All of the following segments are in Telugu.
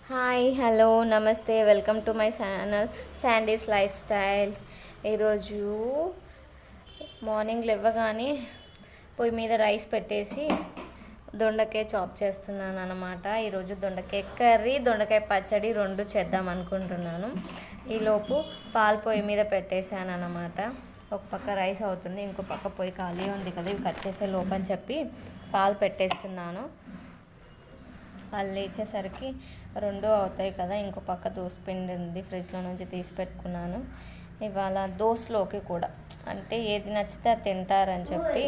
హాయ్ హలో నమస్తే welcome to my channel sandies life style. ఈరోజు మార్నింగ్ లేవగానే పొయ్యి మీద రైస్ పెట్టేసి దొండకాయ చాప్ చేస్తున్నాను అనమాట. ఈరోజు దొండకాయ కర్రీ, దొండకాయ పచ్చడి రెండు చేద్దాం అనుకుంటున్నాను. ఈలోపు పాలు పొయ్యి మీద పెట్టేశాను అనమాట. ఒక పక్క రైస్ అవుతుంది, ఇంకో పక్క పొయ్యి ఖాళీ ఉంది కదా, ఇవి కట్ చేసే లోపని చెప్పి పాలు పెట్టేస్తున్నాను. వాళ్ళు లేచేసరికి రెండు అవుతాయి కదా. ఇంకో పక్క దోసపిండి ఉంది, ఫ్రిడ్జ్లో నుంచి తీసి పెట్టుకున్నాను. ఇవాళ దోశలోకి కూడా అంటే ఏది నచ్చితే అది తింటారని చెప్పి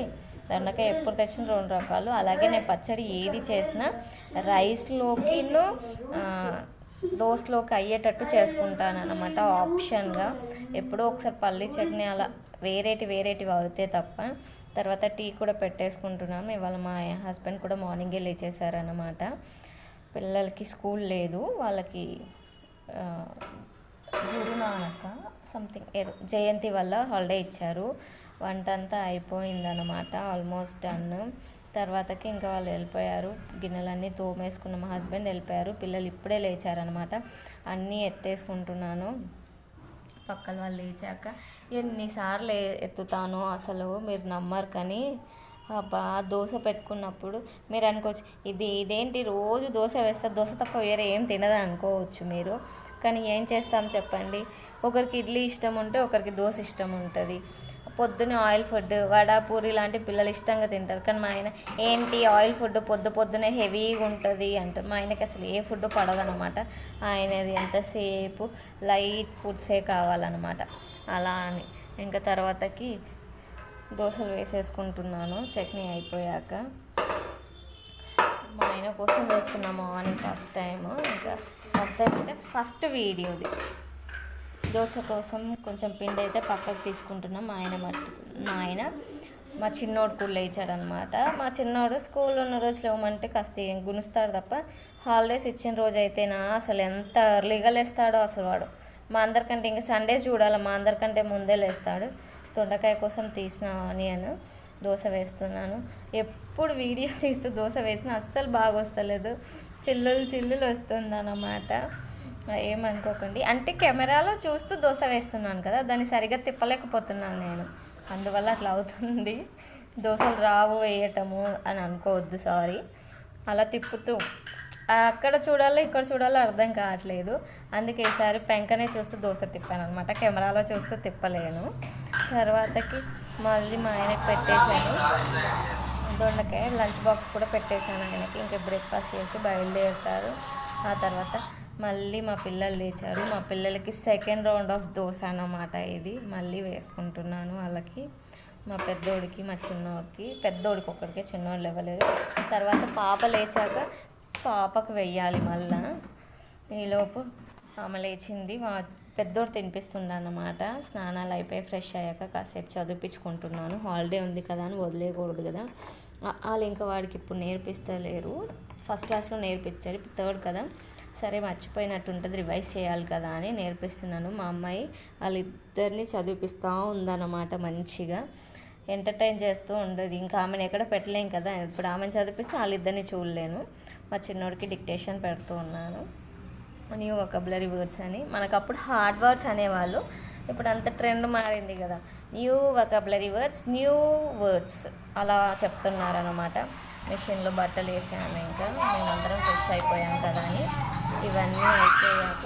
దొండకాయ ఎప్పుడు తెచ్చిన రెండు రకాలు. అలాగే నేను పచ్చడి ఏది చేసినా రైస్లోకిను దోశలోకి అయ్యేటట్టు చేసుకుంటాను అన్నమాట, ఆప్షన్గా. ఎప్పుడో ఒకసారి పల్లీ చట్నీ అలా వేరేటివి అవుతాయి తప్ప. తర్వాత టీ కూడా పెట్టేసుకుంటున్నాను. ఇవాళ మా హస్బెండ్ కూడా మార్నింగే లేచేసారనమాట. పిల్లలకి స్కూల్ లేదు, వాళ్ళకి గురునానక సంథింగ్ ఏదో జయంతి వల్ల హాలిడే ఇచ్చారు. వంట అంతా అయిపోయిందనమాట, ఆల్మోస్ట్ డన్. తర్వాతకి ఇంకా వాళ్ళు వెళ్ళిపోయారు. గిన్నెలన్నీ తోమేసుకున్న మా హస్బెండ్ వెళ్ళిపోయారు. పిల్లలు ఇప్పుడే లేచారనమాట. అన్నీ ఎత్తేసుకుంటున్నాను. పక్కన వాళ్ళు లేచాక ఎన్నిసార్లు ఎత్తుతానో అసలు మీరు నమ్మరు. కానీ అబ్బా, దోశ పెట్టుకున్నప్పుడు మీరు అనుకోవచ్చు ఇదేంటి రోజు దోశ వేస్తే దోశ తప్ప వేరే ఏం తినదు అనుకోవచ్చు మీరు. కానీ ఏం చేస్తాం చెప్పండి, ఒకరికి ఇడ్లీ ఇష్టం ఉంటే ఒకరికి దోశ ఇష్టం ఉంటుంది. పొద్దున్నే ఆయిల్ ఫుడ్, వడ పూరి లాంటి పిల్లలు ఇష్టంగా తింటారు. కానీ మా ఆయన ఏంటి ఆయిల్ ఫుడ్ పొద్దునే హెవీగా ఉంటుంది అంటారు. మా ఆయనకి అసలు ఏ ఫుడ్ పడదనమాట. ఆయనది ఎంతసేపు లైట్ ఫుడ్సే కావాలన్నమాట. అలా అని ఇంకా తర్వాతకి దోశలు వేసేసుకుంటున్నాను చట్నీ అయిపోయాక. మా ఆయన కోసం వేస్తున్నాము మార్నింగ్ ఫస్ట్ టైం. ఇంకా ఫస్ట్ టైం అంటే ఫస్ట్ వీడియోది. దోశ కోసం కొంచెం పిండి అయితే పక్కకు తీసుకుంటున్నాం. మా ఆయన మా చిన్నోడు కూడా లేచాడనమాట. మా చిన్నోడు స్కూల్లో ఉన్న రోజు లేవమంటే కాస్త గుణుస్తాడు తప్ప, హాలిడేస్ ఇచ్చిన రోజు అయితేనా అసలు ఎంత ఎర్లీగా లేస్తాడో అసలు వాడు. మా అందరికంటే ఇంకా సండేస్ చూడాలి, మా అందరికంటే ముందే లేస్తాడు. దొండకాయ కోసం తీసిన ఆనియన్ దోశ వేస్తున్నాను. ఎప్పుడు వీడియో తీస్తూ దోశ వేసినా అస్సలు బాగా వస్తలేదు, చిల్లులు వస్తుందన్నమాట. ఏమనుకోకండి, అంటే కెమెరాలో చూస్తూ దోశ వేస్తున్నాను కదా, దాన్ని సరిగ్గా తిప్పలేకపోతున్నాను నేను, అందువల్ల అట్లా అవుతుంది. దోశలు రావు వేయటము అని అనుకోవద్దు, సారీ. అలా తిప్పుతూ అక్కడ చూడాలో ఇక్కడ చూడాలో అర్థం కావట్లేదు. అందుకే ఈసారి పెంకనే చూస్తూ దోశ తిప్పాను అనమాట, కెమెరాలో చూస్తూ తిప్పలేను. తర్వాతకి మళ్ళీ మా ఆయనకి పెట్టేశాను దొండకాయ. లంచ్ బాక్స్ కూడా పెట్టేశాను ఆయనకి. ఇంకా బ్రేక్ఫాస్ట్ చేసి బయలుదేరుతారు. ఆ తర్వాత మళ్ళీ మా పిల్లలు లేచారు. మా పిల్లలకి సెకండ్ రౌండ్ ఆఫ్ దోశ అన్నమాట ఇది. మళ్ళీ వేసుకుంటున్నాను వాళ్ళకి, మా పెద్దోడికి మా చిన్నోడికి. పెద్దోడికి ఒక్కడికే, చిన్నోడు లేవలేదు. తర్వాత పాప లేచాక పాపకు వెయ్యాలి మళ్ళా. ఈలోపు ఆమె లేచింది. మా పెద్దోడు తినిపిస్తుండ అన్నమాట. స్నానాలు అయిపోయి ఫ్రెష్ అయ్యాక కాసేపు చదివించుకుంటున్నాను. హాలిడే ఉంది కదా అని వదిలేయకూడదు కదా. వాళ్ళు ఇంకా వాడికి ఇప్పుడు నేర్పిస్తలేరు, ఫస్ట్ క్లాస్లో నేర్పించారు, ఇప్పుడు థర్డ్ కదా, సరే మర్చిపోయినట్టు ఉంటుంది, రివైజ్ చేయాలి కదా అని నేర్పిస్తున్నాను. మా అమ్మాయి వాళ్ళిద్దరిని చదివిపిస్తూ ఉందన్నమాట. మంచిగా ఎంటర్టైన్ చేస్తూ ఉండదు. ఇంకా ఆమెను ఎక్కడ పెట్టలేం కదా, ఇప్పుడు ఆమెను చదివిపిస్తే వాళ్ళిద్దరిని చూడలేను. మా చిన్నోడికి డిక్టేషన్ పెడుతూ ఉన్నాను. న్యూ వొకాబులరీ వర్డ్స్ అని, మనకు అప్పుడు హార్డ్ వర్డ్స్ అనేవాళ్ళు, ఇప్పుడు అంత ట్రెండ్ మారింది కదా, new vocabulary words, new words అలా చెప్తున్నారనమాట. మెషిన్లో బట్టలు వేసాను. ఇంకా మేమందరం ఫ్రెష్ అయిపోయాం కదా అని ఇవన్నీ అయిపోయాక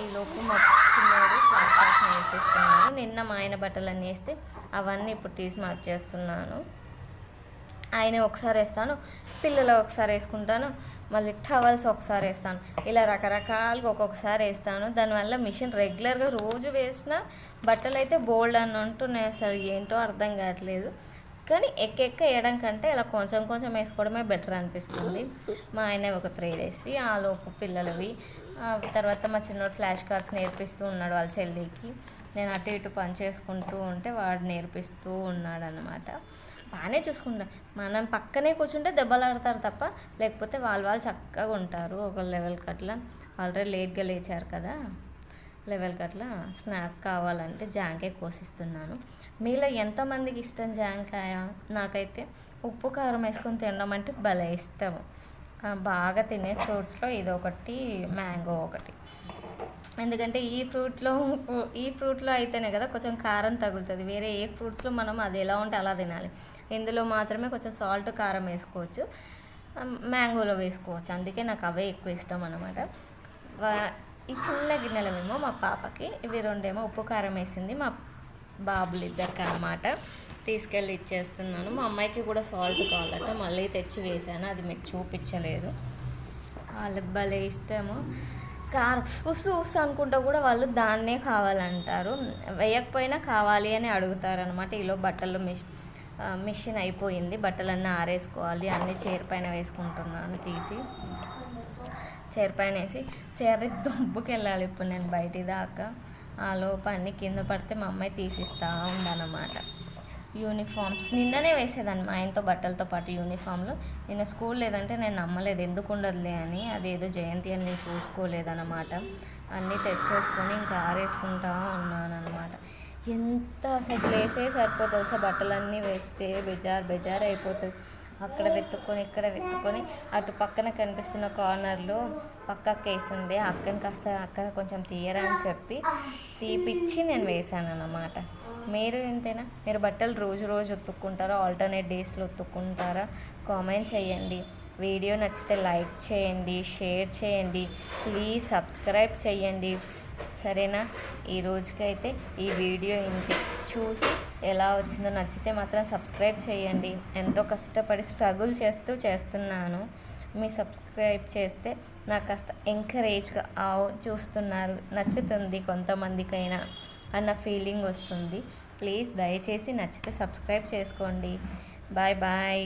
ఈలోపు మా చిన్నోడు క్లాస్ నేర్పిస్తున్నాను. నిన్న మా ఆయన బట్టలన్నీ వేస్తే అవన్నీ ఇప్పుడు తీసి మార్చేస్తున్నాను. ఆయన ఒకసారి వేస్తాను, పిల్లలు ఒకసారి వేసుకుంటాను, మళ్ళీ టవల్స్ ఒకసారి వేస్తాను. ఇలా రకరకాలుగా ఒక్కొక్కసారి వేస్తాను. దానివల్ల మిషన్ రెగ్యులర్గా రోజు వేసిన బట్టలు అయితే బోల్డ్ అని ఉంటున్నాయి. అసలు ఏంటో అర్థం కావట్లేదు. కానీ ఎక్క వేయడం కంటే ఇలా కొంచెం వేసుకోవడమే బెటర్ అనిపిస్తుంది. మా ఆయన ఒక 3 డేస్వి, ఆ లోపు పిల్లలవి. తర్వాత మా చిన్నోడు ఫ్లాష్ కార్డ్స్ నేర్పిస్తూ ఉన్నాడు వాళ్ళ చెల్లికి. నేను అటు ఇటు పని చేసుకుంటూ ఉంటే వాడు నేర్పిస్తూ ఉన్నాడు అన్నమాట. బాగానే చూసుకుంటా. మనం పక్కనే కూర్చుంటే దెబ్బలాడతారు తప్ప, లేకపోతే వాళ్ళు చక్కగా ఉంటారు. ఒక లెవెల్కి అట్లా ఆల్రెడీ లేట్గా లేచారు కదా, లెవెల్కి అట్లా స్నాక్ కావాలంటే జాంకాయ కోసిస్తున్నాను. మీలో ఎంతమందికి ఇష్టం జాంకాయ? నాకైతే ఉప్పు కారం వేసుకొని తినడం అంటే భలే ఇష్టము. బాగా తినే ఫ్రూట్స్లో ఇదొకటి, మ్యాంగో ఒకటి. ఎందుకంటే ఈ ఫ్రూట్లో అయితేనే కదా కొంచెం కారం తగులుతుంది. వేరే ఏ ఫ్రూట్స్లో మనం అది ఎలా ఉంటే అలా తినాలి. ఇందులో మాత్రమే కొంచెం సాల్ట్ కారం వేసుకోవచ్చు, మ్యాంగోలో వేసుకోవచ్చు. అందుకే నాకు అవే ఎక్కువ ఇష్టం అనమాట. ఈ చిన్న గిన్నెలమేమో మా పాపకి, ఇవి రెండేమో ఉప్పు కారం వేసింది మా బాబులు ఇద్దరికి అనమాట. తీసుకెళ్ళి ఇచ్చేస్తున్నాను. మా అమ్మాయికి కూడా సాల్ట్ కావాలట, మళ్ళీ తెచ్చి వేసాను, అది మీకు చూపించలేదు. వాళ్ళకి భలే ఇష్టము కారం. ఉసు అనుకుంటా కూడా వాళ్ళు దాన్నే కావాలంటారు, వేయకపోయినా కావాలి అని అడుగుతారనమాట. ఈలో బట్టలు మిషన్ అయిపోయింది, బట్టలన్నీ ఆరేసుకోవాలి. అన్నీ చైర్ పైన వేసుకుంటున్నాను, తీసి చైర్ పైన వేసి చైర్ దుంపుకి వెళ్ళాలి ఇప్పుడు నేను బయటి దాకా. ఆ లోపు అన్నీ కింద పడితే మా అమ్మాయి తీసిస్తూ ఉందన్నమాట. యూనిఫామ్స్ నిన్ననే వేసేదాన్ని మా ఆయనతో బట్టలతో పాటు యూనిఫామ్లు. నిన్న స్కూల్ లేదంటే నేను నమ్మలేదు, ఎందుకు ఉండదులే అని. అదేదో జయంతి అని నేను చూసుకోలేదన్నమాట. అన్నీ తెచ్చేసుకొని ఇంకా ఆరేసుకుంటా ఉన్నానన్నమాట. ఎంత అసలు ప్లేసే సరిపోతుంది తెలుసా, బట్టలన్నీ వేస్తే బెజార్ అయిపోతుంది. అక్కడ వెతుక్కొని ఇక్కడ వెతుక్కొని అటు పక్కన కనిపిస్తున్న కార్నర్లో పక్కకి వేసిండే అక్కని కాస్త అక్క కొంచెం తీయరా అని చెప్పి తీపిచ్చి నేను వేసాను అన్నమాట. మీరు ఎంతైనా మీరు బట్టలు రోజు ఉతుక్కుంటారా, ఆల్టర్నేట్ డేస్లో ఉతుక్కుంటారా? కామెంట్ చేయండి. వీడియో నచ్చితే లైక్ చేయండి, షేర్ చేయండి, ప్లీజ్ సబ్స్క్రైబ్ చేయండి, సరేనా? ఈ రోజుకైతే ఈ వీడియో ఇంతే. చూసి ఎలా వచ్చిందో నచ్చితే మాత్రం సబ్స్క్రైబ్ చేయండి. ఎంతో కష్టపడి స్ట్రగుల్ చేస్తున్నాను. మీ సబ్స్క్రైబ్ చేస్తే నాకు కాస్త ఎంకరేజ్గా చూస్తున్నారు, నచ్చుతుంది కొంతమందికైనా అన్న ఫీలింగ్ వస్తుంది. ప్లీజ్ దయచేసి నచ్చితే సబ్స్క్రైబ్ చేసుకోండి. బాయ్.